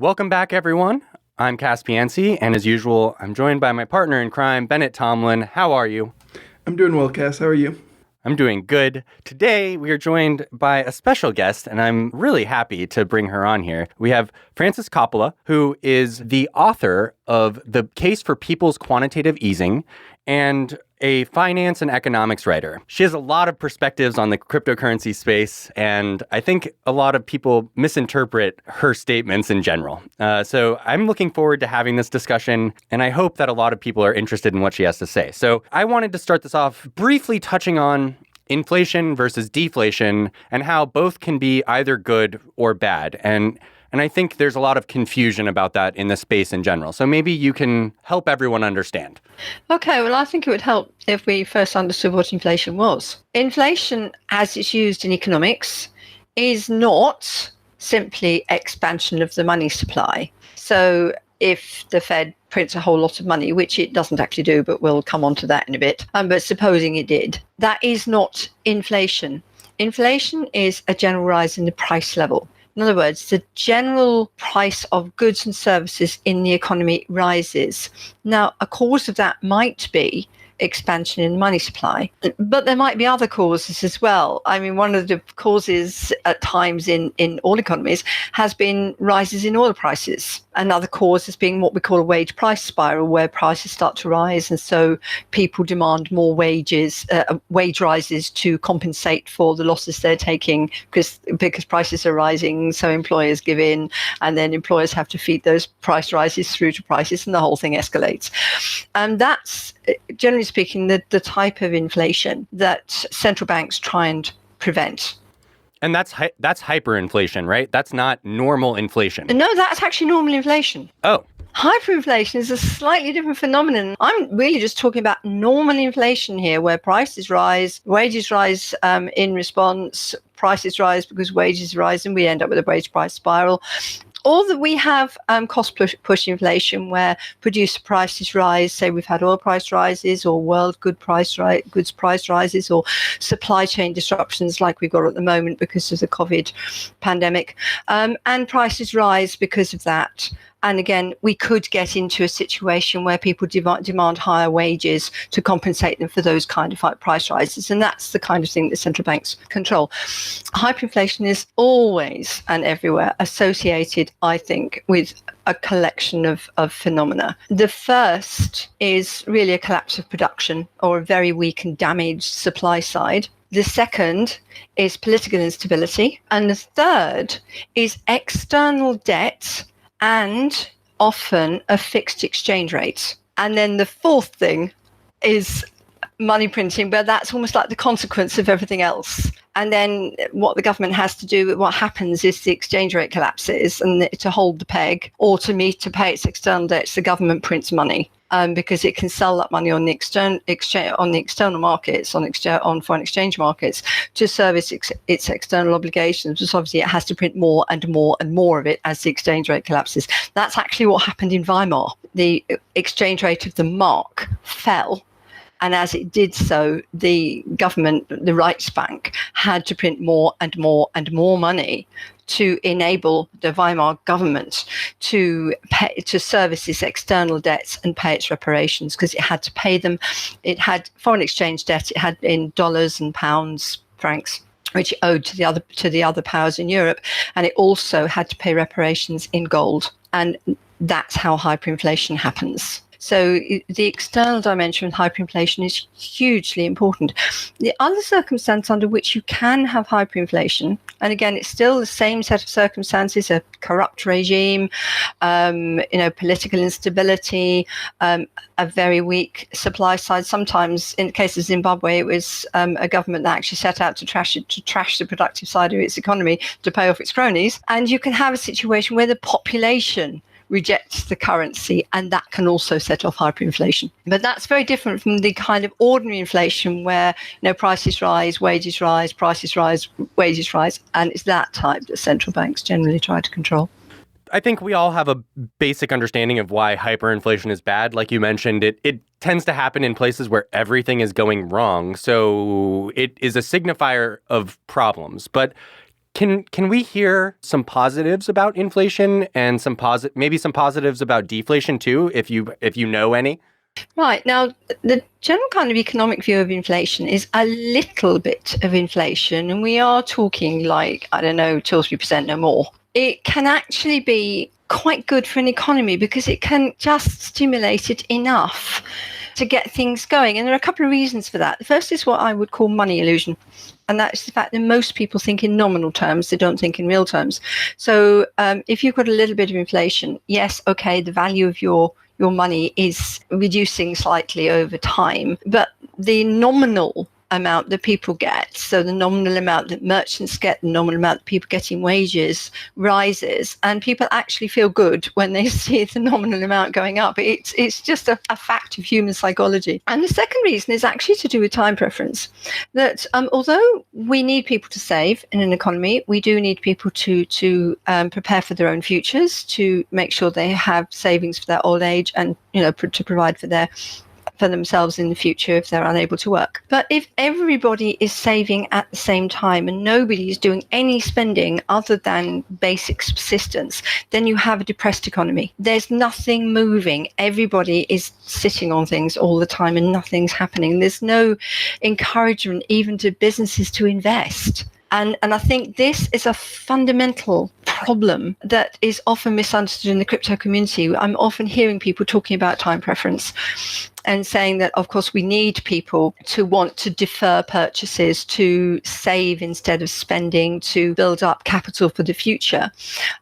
Welcome back, everyone. I'm Cas and as usual, I'm joined by my partner in crime, Bennett Tomlin. How are you? I'm doing well, Cas. How are you? I'm doing good. Today, we are joined by a special guest, and I'm really happy to bring her on here. We have Frances Coppola, who is the author of The Case for People's Quantitative Easing and a finance and economics writer. She has a lot of perspectives on the cryptocurrency space, and I think a lot of people misinterpret her statements in general. So I'm looking forward to having this discussion, and I hope that a lot of people are interested in what she has to say. So I wanted to start this off briefly touching on inflation versus deflation and how both can be either good or bad. And I think there's a lot of confusion about that in the space in general. So maybe you can help everyone understand. Okay, well, I think it would help if we first understood what inflation was. Inflation, as it's used in economics, is not simply expansion of the money supply. So if the Fed prints a whole lot of money, which it doesn't actually do, but we'll come on to that in a bit, but supposing it did, that is not inflation. Inflation is a general rise in the price level. In other words, the general price of goods and services in the economy rises. Now, a cause of that might be expansion in money supply, but there might be other causes as well. I mean, one of the causes at times in all economies has been rises in oil prices. Another cause has been what we call a wage price spiral, where prices start to rise, and so people demand more wage rises to compensate for the losses they're taking because prices are rising. So employers give in, and then employers have to feed those price rises through to prices, and the whole thing escalates. And that's, generally speaking, the type of inflation that central banks try and prevent. And that's hyperinflation, right? That's not normal inflation. No, that's actually normal inflation. Oh. Hyperinflation is a slightly different phenomenon. I'm really just talking about normal inflation here, where prices rise, wages rise in response, prices rise because wages rise, and we end up with a wage price spiral. Or that we have cost push inflation, where producer prices rise. Say we've had oil price rises, or world goods price rises, or supply chain disruptions like we've got at the moment because of the COVID pandemic, and prices rise because of that. And again, we could get into a situation where people demand higher wages to compensate them for those kind of price rises. And that's the kind of thing that central banks control. Hyperinflation is always and everywhere associated, I think, with a collection of phenomena. The first is really a collapse of production, or a very weak and damaged supply side. The second is political instability. And the third is external debt and often a fixed exchange rate. And then the fourth thing is money printing, but that's almost like the consequence of everything else. And then what the government has to do, what happens is the exchange rate collapses, and to hold the peg or to pay its external debts, the government prints money. Because it can sell that money on the external markets, on foreign exchange markets, to service its external obligations. So obviously it has to print more and more and more of it as the exchange rate collapses. That's actually what happened in Weimar. The exchange rate of the mark fell. And as it did so, the government, the Reichsbank, had to print more and more and more money to enable the Weimar government to service its external debts and pay its reparations, because it had to pay them. It had foreign exchange debt. It had in dollars and pounds, francs, which it owed to the other powers in Europe, and it also had to pay reparations in gold. And that's how hyperinflation happens. So the external dimension of hyperinflation is hugely important. The other circumstance under which you can have hyperinflation, and again, it's still the same set of circumstances: a corrupt regime, political instability, a very weak supply side. Sometimes, in the case of Zimbabwe, it was a government that actually set out to trash the productive side of its economy to pay off its cronies. And you can have a situation where the population rejects the currency, and that can also set off hyperinflation. But that's very different from the kind of ordinary inflation where prices rise, wages rise, prices rise, wages rise, and it's that type that central banks generally try to control. I think we all have a basic understanding of why hyperinflation is bad. Like you mentioned, it tends to happen in places where everything is going wrong. So it is a signifier of problems. But Can we hear some positives about inflation and maybe some positives about deflation too, if you know any? Right. Now, the general kind of economic view of inflation is a little bit of inflation, and we are talking like, I don't know, 2 or 3%, no more. It can actually be quite good for an economy because it can just stimulate it enough to get things going. And there are a couple of reasons for that. The first is what I would call money illusion. And that's the fact that most people think in nominal terms, they don't think in real terms. So if you've got a little bit of inflation, yes, okay, the value of your money is reducing slightly over time, but the nominal amount that people get, so the nominal amount that merchants get, the nominal amount that people get in wages rises, and people actually feel good when they see the nominal amount going up. It's just a fact of human psychology. And the second reason is actually to do with time preference, that although we need people to save in an economy, we do need people to prepare for their own futures, to make sure they have savings for their old age, and to provide for themselves in the future if they're unable to work. But if everybody is saving at the same time and nobody is doing any spending other than basic subsistence, then you have a depressed economy. There's nothing moving. Everybody is sitting on things all the time and nothing's happening. There's no encouragement even to businesses to invest. And I think this is a fundamental problem that is often misunderstood in the crypto community. I'm often hearing people talking about time preference and saying that, of course, we need people to want to defer purchases, to save instead of spending, to build up capital for the future.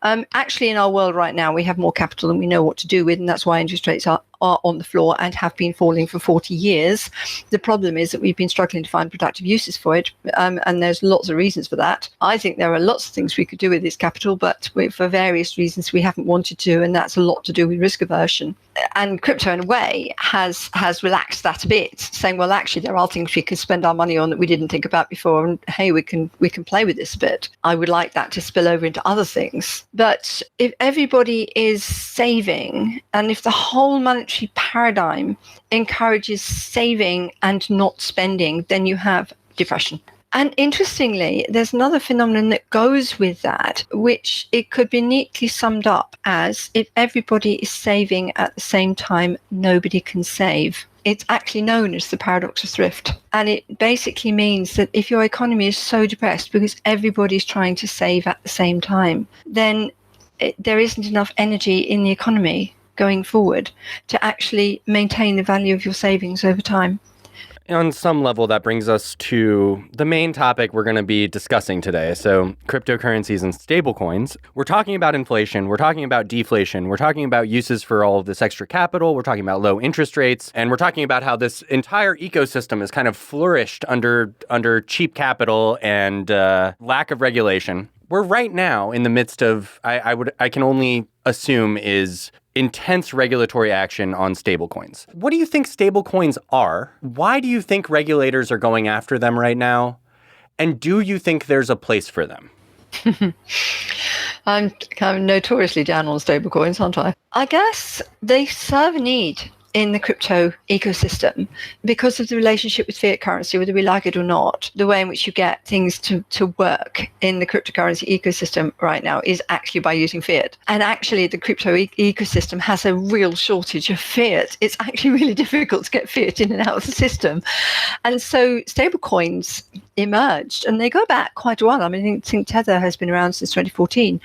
Actually, in our world right now, we have more capital than we know what to do with, and that's why interest rates are on the floor and have been falling for 40 years. The problem is that we've been struggling to find productive uses for it, and there's lots of reasons for that. I think there are lots of things we could do with this capital, but for various reasons we haven't wanted to, and that's a lot to do with risk aversion. And crypto, in a way, has relaxed that a bit, saying, well, actually, there are things we can spend our money on that we didn't think about before, and hey, we can play with this a bit. I would like that to spill over into other things. But if everybody is saving, and if the whole monetary paradigm encourages saving and not spending, then you have depression. And interestingly, there's another phenomenon that goes with that, which it could be neatly summed up as, if everybody is saving at the same time, nobody can save. It's actually known as the paradox of thrift. And it basically means that if your economy is so depressed because everybody's trying to save at the same time, then there isn't enough energy in the economy going forward to actually maintain the value of your savings over time. On some level, that brings us to the main topic we're going to be discussing today. So cryptocurrencies and stablecoins. We're talking about inflation. We're talking about deflation. We're talking about uses for all of this extra capital. We're talking about low interest rates. And we're talking about how this entire ecosystem has kind of flourished under cheap capital and lack of regulation. We're right now in the midst of, I can only assume, is intense regulatory action on stablecoins. What do you think stablecoins are? Why do you think regulators are going after them right now? And do you think there's a place for them? I'm kind of notoriously down on stablecoins, aren't I? I guess they serve a need in the crypto ecosystem because of the relationship with fiat currency, whether we like it or not. The way in which you get things to work in the cryptocurrency ecosystem right now is actually by using fiat. And actually, the crypto ecosystem has a real shortage of fiat. It's actually really difficult to get fiat in and out of the system. And so stablecoins emerged, and they go back quite a while. I mean, I think Tether has been around since 2014,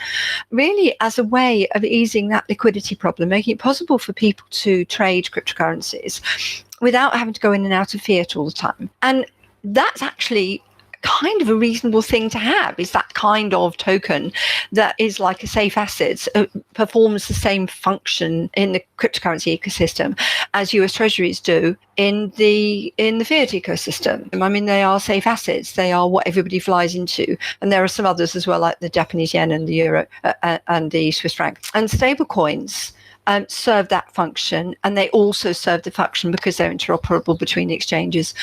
really as a way of easing that liquidity problem, making it possible for people to trade cryptocurrencies without having to go in and out of fiat all the time. And that's actually kind of a reasonable thing to have, is that kind of token that is like a safe asset, performs the same function in the cryptocurrency ecosystem as US treasuries do in the fiat ecosystem. I mean, they are safe assets. They are what everybody flies into. And there are some others as well, like the Japanese yen and the euro and the Swiss franc. And stablecoins serve that function, and they also serve the function, because they're interoperable between exchanges,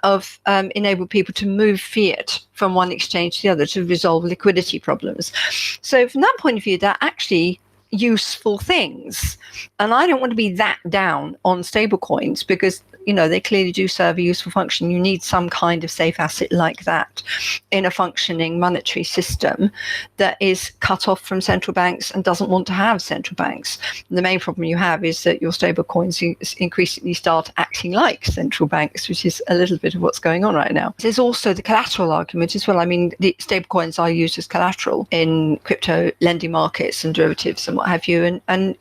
of enable people to move fiat from one exchange to the other to resolve liquidity problems. So from that point of view, they're actually useful things. And I don't want to be that down on stablecoins because, they clearly do serve a useful function. You need some kind of safe asset like that in a functioning monetary system that is cut off from central banks and doesn't want to have central banks. The main problem you have is that your stablecoins increasingly start acting like central banks, which is a little bit of what's going on right now. There's also the collateral argument as well. I mean, the stablecoins are used as collateral in crypto lending markets and derivatives and what have you. And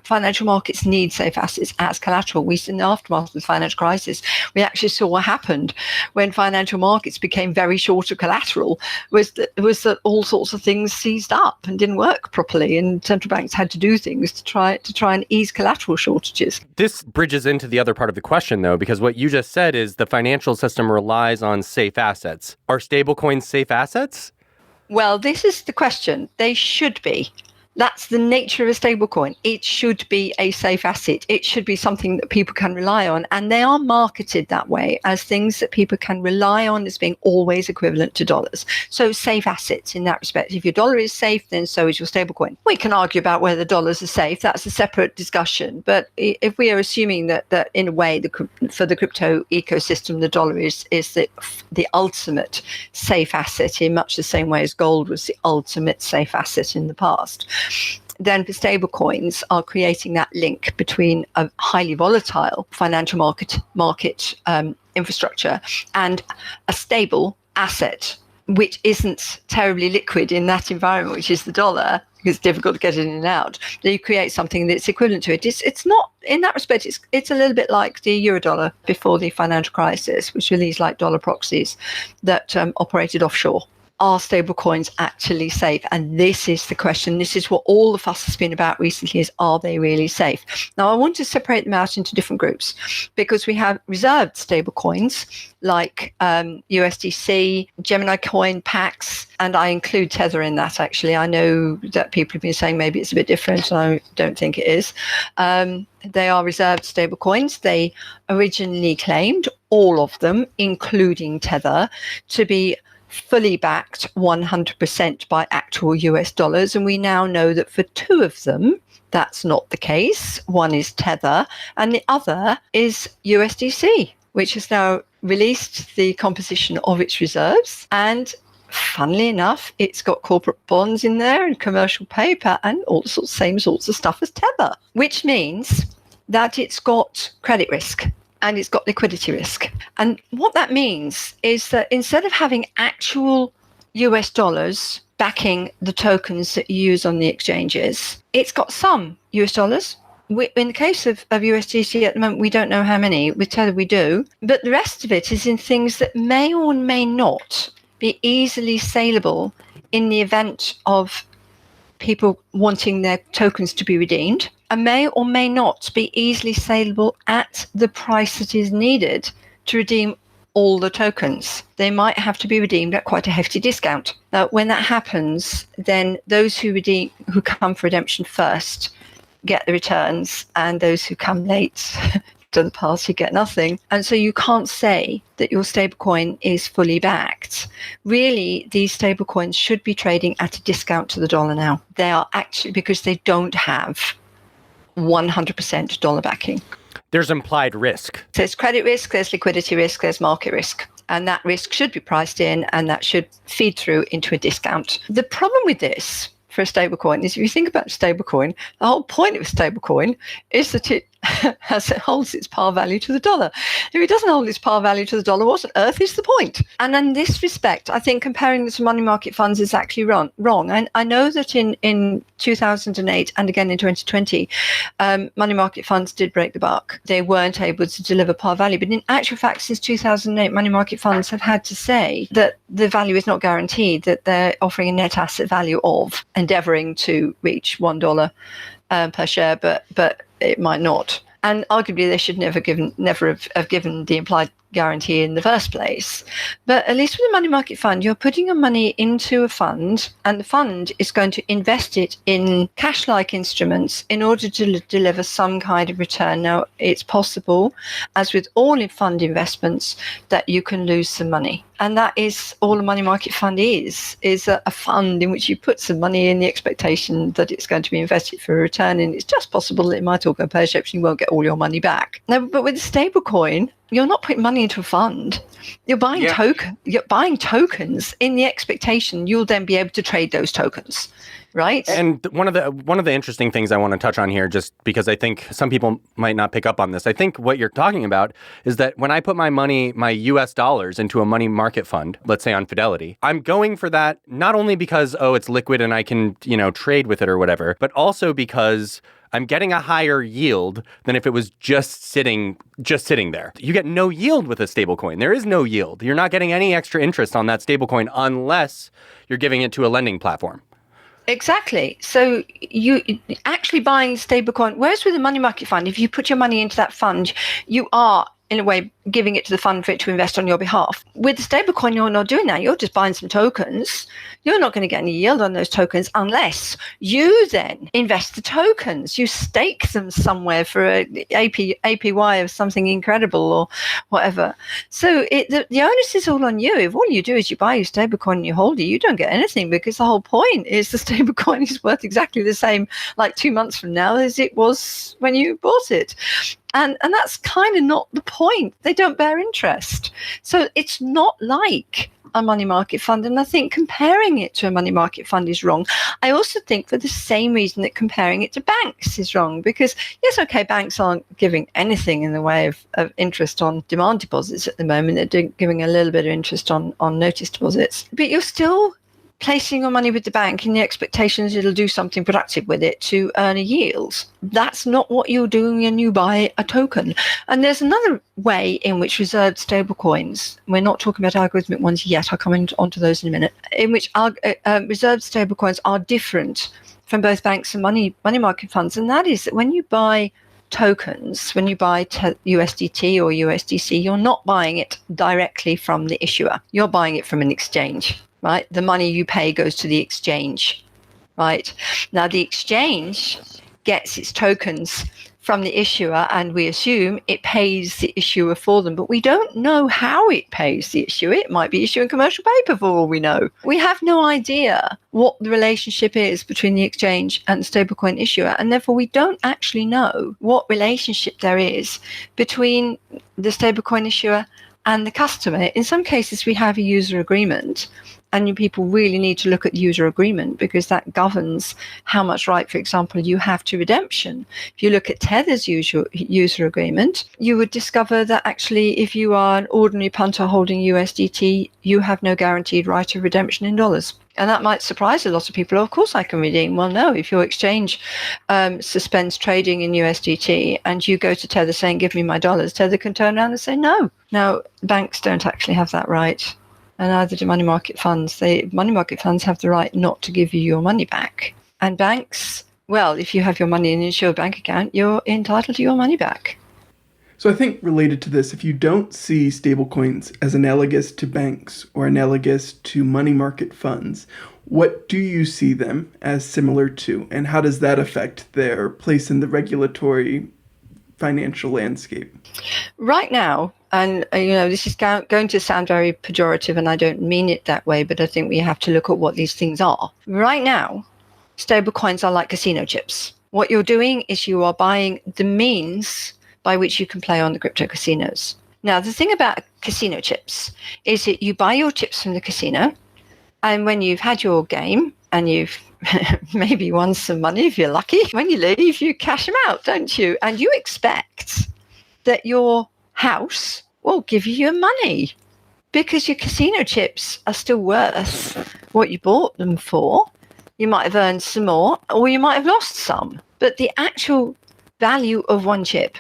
financial markets need safe assets as collateral. In the aftermath of the financial crisis, we actually saw what happened when financial markets became very short of collateral, was that all sorts of things seized up and didn't work properly, and central banks had to do things to try and ease collateral shortages. This bridges into the other part of the question, though, because what you just said is the financial system relies on safe assets. Are stablecoins safe assets? Well, this is the question. They should be. That's the nature of a stablecoin. It should be a safe asset. It should be something that people can rely on. And they are marketed that way as things that people can rely on as being always equivalent to dollars. So safe assets in that respect. If your dollar is safe, then so is your stablecoin. We can argue about whether dollars are safe. That's a separate discussion. But if we are assuming that in a way, for the crypto ecosystem, the dollar is the ultimate safe asset in much the same way as gold was the ultimate safe asset in the past, then the stablecoins are creating that link between a highly volatile financial market infrastructure and a stable asset, which isn't terribly liquid in that environment, which is the dollar, because it's difficult to get in and out. Then you create something that's equivalent to it. It's not, in that respect, it's a little bit like the Eurodollar before the financial crisis, which were these like dollar proxies that operated offshore. Are stablecoins actually safe? And this is the question. This is what all the fuss has been about recently, is are they really safe? Now, I want to separate them out into different groups because we have reserved stablecoins like USDC, Gemini Coin, Pax, and I include Tether in that, actually. I know that people have been saying maybe it's a bit different, and I don't think it is. They are reserved stablecoins. They originally claimed, all of them, including Tether, to be fully backed 100% by actual US dollars. And we now know that for two of them, that's not the case. One is Tether and the other is USDC, which has now released the composition of its reserves. And funnily enough, it's got corporate bonds in there and commercial paper and all the same sorts of stuff as Tether, which means that it's got credit risk. And it's got liquidity risk. And what that means is that instead of having actual US dollars backing the tokens that you use on the exchanges, it's got some US dollars. In the case of USDC at the moment, we don't know how many. With Tether, we do. But the rest of it is in things that may or may not be easily saleable in the event of people wanting their tokens to be redeemed, and may or may not be easily saleable at the price that is needed to redeem all the tokens. They might have to be redeemed at quite a hefty discount. Now, when that happens, then those who come for redemption first get the returns, and those who come late to the party get nothing. And so you can't say that your stablecoin is fully backed. Really, these stablecoins should be trading at a discount to the dollar now. They are actually, because they don't have 100% dollar backing. There's implied risk. There's credit risk, there's liquidity risk, there's market risk. And that risk should be priced in, and that should feed through into a discount. The problem with this for a stablecoin is, if you think about stablecoin, the whole point of a stablecoin is that it holds its par value to the dollar. If it doesn't hold its par value to the dollar, what on earth is the point? And in this respect, I think comparing this to money market funds is actually wrong. And I know that in 2008 and again in 2020, money market funds did break the buck. They weren't able to deliver par value. But in actual fact, since 2008, money market funds have had to say that the value is not guaranteed, that they're offering a net asset value of endeavoring to reach $1 per share, but it might not. And arguably, they should never have given the implied guarantee in the first place. But at least with a money market fund, you're putting your money into a fund, and the fund is going to invest it in cash-like instruments in order to deliver some kind of return. Now, it's possible, as with all in fund investments, that you can lose some money. And that is all a money market fund is a fund in which you put some money in the expectation that it's going to be invested for a return. And it's just possible that it might all go pear-shaped and you won't get all your money back. Now, but with a stable coin, you're not putting money into a fund. You're buying You're buying tokens in the expectation you'll then be able to trade those tokens. Right. And one of the interesting things I want to touch on here, just because I think some people might not pick up on this, I think what you're talking about is that when I put my money, my US dollars into a money market fund, let's say on Fidelity, I'm going for that not only because, it's liquid and I can, trade with it or whatever, but also because I'm getting a higher yield than if it was just sitting there. You get no yield with a stablecoin. There is no yield. You're not getting any extra interest on that stablecoin unless you're giving it to a lending platform. Exactly. So you actually buying stablecoin, whereas with a money market fund, if you put your money into that fund, you are in a way giving it to the fund for it to invest on your behalf. With the stablecoin, you're not doing that. You're just buying some tokens. You're not going to get any yield on those tokens unless you then invest the tokens. You stake them somewhere for a APY of something incredible or whatever. So the onus is all on you. If all you do is you buy your stablecoin and you hold it, you don't get anything, because the whole point is the stablecoin is worth exactly the same like 2 months from now as it was when you bought it. And that's kind of not the point. They don't bear interest. So it's not like a money market fund. And I think comparing it to a money market fund is wrong. I also think for the same reason that comparing it to banks is wrong, because yes, okay, banks aren't giving anything in the way of interest on demand deposits at the moment. They're giving a little bit of interest on notice deposits, but you're still placing your money with the bank in the expectations it'll do something productive with it to earn a yield. That's not what you're doing when you buy a token. And there's another way in which reserved stablecoins, we're not talking about algorithmic ones yet, I'll come onto those in a minute, in which reserved stablecoins are different from both banks and money market funds. And that is that when you buy tokens, when you buy USDT or USDC, you're not buying it directly from the issuer. You're buying it from an exchange. Right? The money you pay goes to the exchange, right? Now, the exchange gets its tokens from the issuer, and we assume it pays the issuer for them, but we don't know how it pays the issuer. It might be issuing commercial paper for all we know. We have no idea what the relationship is between the exchange and the stablecoin issuer, and therefore we don't actually know what relationship there is between the stablecoin issuer and the customer. In some cases, we have a user agreement, and people really need to look at the user agreement because that governs how much right, for example, you have to redemption. If you look at Tether's user agreement, you would discover that actually if you are an ordinary punter holding USDT, you have no guaranteed right of redemption in dollars. And that might surprise a lot of people. Of course I can redeem. Well, no, if your exchange suspends trading in USDT and you go to Tether saying, give me my dollars, Tether can turn around and say no. Now, banks don't actually have that right. And neither do money market funds. Money market funds have the right not to give you your money back. And banks, well, if you have your money in an insured bank account, you're entitled to your money back. So I think related to this, if you don't see stablecoins as analogous to banks or analogous to money market funds, what do you see them as similar to? And how does that affect their place in the regulatory financial landscape? Right now, and this is going to sound very pejorative, and I don't mean it that way, but I think we have to look at what these things are. Right now, stablecoins are like casino chips. What you're doing is you are buying the means by which you can play on the crypto casinos. Now, the thing about casino chips is that you buy your chips from the casino, and when you've had your game and you've maybe won some money if you're lucky, when you leave, you cash them out, don't you? And you expect that your house will give you your money because your casino chips are still worth what you bought them for. You might have earned some more, or you might have lost some, but the actual value of one chip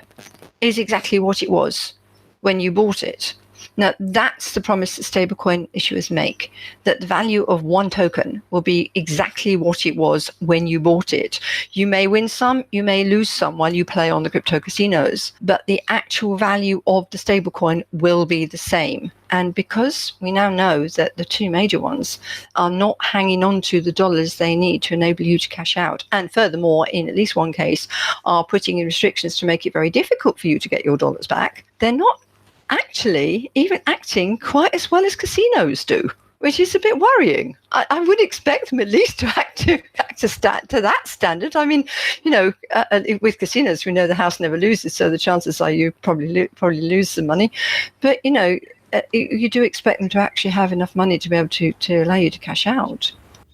is exactly what it was when you bought it. Now, that's the promise that stablecoin issuers make, that the value of one token will be exactly what it was when you bought it. You may win some, you may lose some while you play on the crypto casinos, but the actual value of the stablecoin will be the same. And because we now know that the two major ones are not hanging on to the dollars they need to enable you to cash out, and furthermore, in at least one case, are putting in restrictions to make it very difficult for you to get your dollars back, they're not actually even acting quite as well as casinos do, which is a bit worrying. I would expect them at least to act to that standard. I mean, with casinos, we know the house never loses, so the chances are you probably lose some money. But, you do expect them to actually have enough money to be able to allow you to cash out.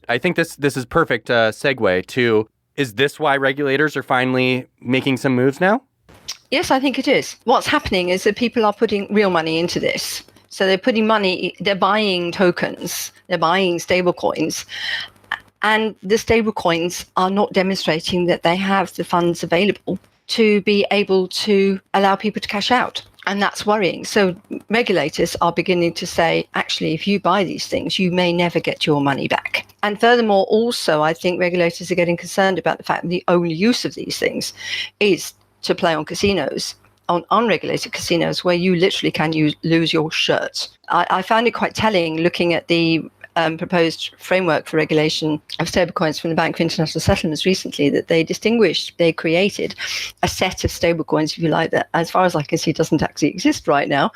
I think this is perfect segue to, is this why regulators are finally making some moves now? Yes, I think it is. What's happening is that people are putting real money into this. So they're putting money, they're buying tokens, they're buying stable coins, and the stable coins are not demonstrating that they have the funds available to be able to allow people to cash out. And that's worrying. So regulators are beginning to say, actually, if you buy these things, you may never get your money back. And furthermore, also, I think regulators are getting concerned about the fact that the only use of these things is to play on casinos, on unregulated casinos, where you literally can lose your shirt. I found it quite telling looking at the proposed framework for regulation of stablecoins from the Bank for International Settlements recently, that they created a set of stablecoins, if you like, that, as far as I can see, doesn't actually exist right now,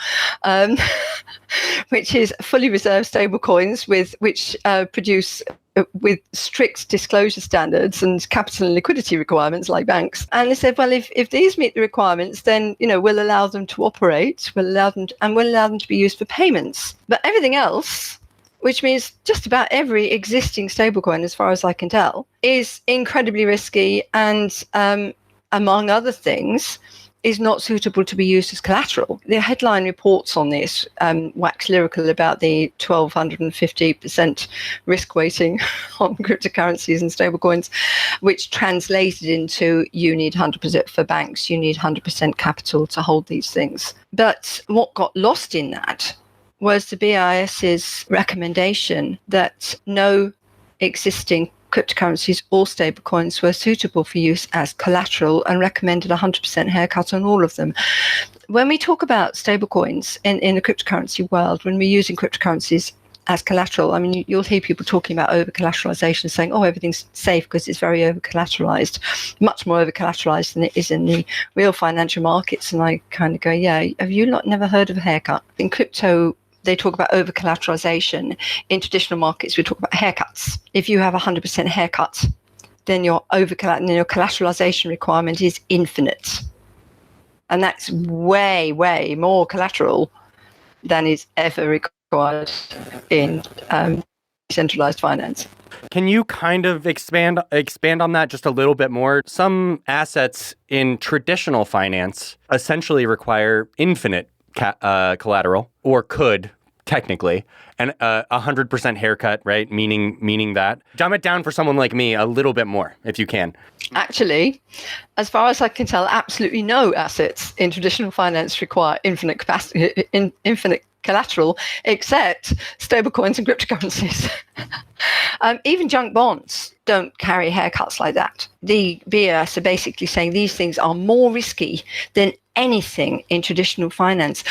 which is fully reserved stablecoins which produce with strict disclosure standards and capital and liquidity requirements like banks. And they said, well, if these meet the requirements, then we'll allow them to operate, we'll allow them to be used for payments. But everything else, which means just about every existing stablecoin, as far as I can tell, is incredibly risky and, among other things, is not suitable to be used as collateral. The headline reports on this wax lyrical about the 1,250% risk weighting on cryptocurrencies and stablecoins, which translated into you need 100% for banks, you need 100% capital to hold these things. But what got lost in that was the BIS's recommendation that no existing cryptocurrencies or stablecoins were suitable for use as collateral, and recommended 100% haircut on all of them. When we talk about stablecoins in the cryptocurrency world, when we're using cryptocurrencies as collateral, I mean, you'll hear people talking about over-collateralization, saying, oh, everything's safe because it's very over-collateralized, much more over-collateralized than it is in the real financial markets. And I kind of go, yeah, have you never heard of a haircut? In crypto, they talk about over-collateralization. In traditional markets, we talk about haircuts. If you have 100% haircut, then your collateralization requirement is infinite. And that's way, way more collateral than is ever required in decentralized finance. Can you kind of expand on that just a little bit more? Some assets in traditional finance essentially require infinite collateral, or could technically, and 100% haircut, right? Meaning that. Dumb it down for someone like me a little bit more, if you can. Actually, as far as I can tell, absolutely no assets in traditional finance require infinite collateral, except stablecoins and cryptocurrencies. Even junk bonds don't carry haircuts like that. The BS are basically saying these things are more risky than anything in traditional finance.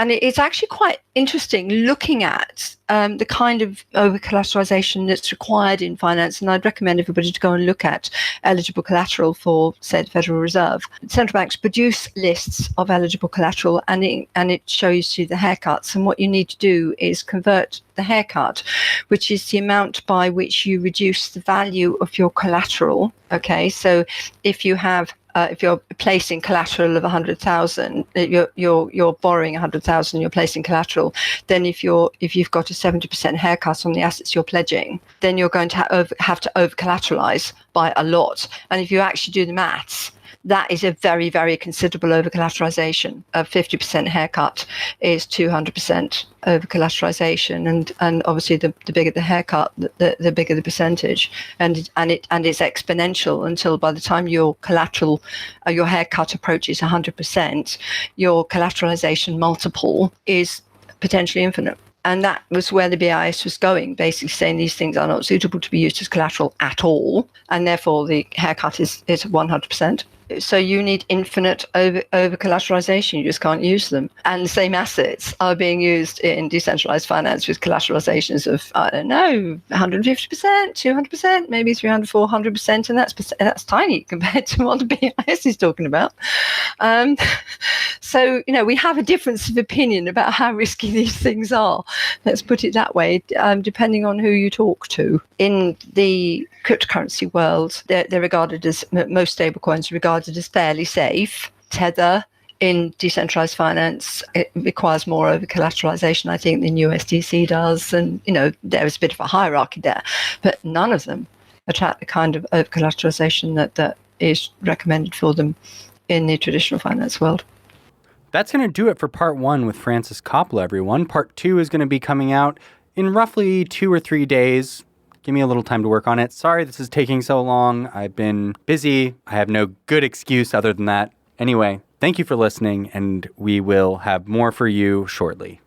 And it's actually quite interesting looking at the kind of over-collateralization that's required in finance. And I'd recommend everybody to go and look at eligible collateral for, say, the Federal Reserve. Central banks produce lists of eligible collateral, and it shows you the haircuts. And what you need to do is convert the haircut, which is the amount by which you reduce the value of your collateral. Okay, so if you have if you're placing collateral of 100,000, you're borrowing 100,000, you're placing collateral. Then if you've got a 70% haircut on the assets you're pledging, then you're going to have to over collateralize by a lot. And if you actually do the maths, that is a very, very considerable over-collateralization. A 50% haircut is 200% over-collateralization, and obviously the bigger the haircut, the bigger the percentage, and it's exponential until by the time your haircut approaches 100%, your collateralization multiple is potentially infinite. And that was where the BIS was going, basically saying these things are not suitable to be used as collateral at all, and therefore the haircut is 100%. So you need infinite over collateralization. You just can't use them. And the same assets are being used in decentralized finance with collateralizations of, I don't know, 150%, 200%, maybe 300, 400%. And that's tiny compared to what the BIS is talking about. So, we have a difference of opinion about how risky these things are. Let's put it that way, depending on who you talk to. In the cryptocurrency world, they're regarded as, most stablecoins are regarded as fairly safe. Tether in decentralized finance, it requires more over collateralization, I think, than USDC does. And, there is a bit of a hierarchy there, but none of them attract the kind of over collateralization that is recommended for them in the traditional finance world. That's going to do it for part 1 with Frances Coppola, everyone. Part 2 is going to be coming out in roughly 2 or 3 days. Give me a little time to work on it. Sorry this is taking so long. I've been busy. I have no good excuse other than that. Anyway, thank you for listening, and we will have more for you shortly.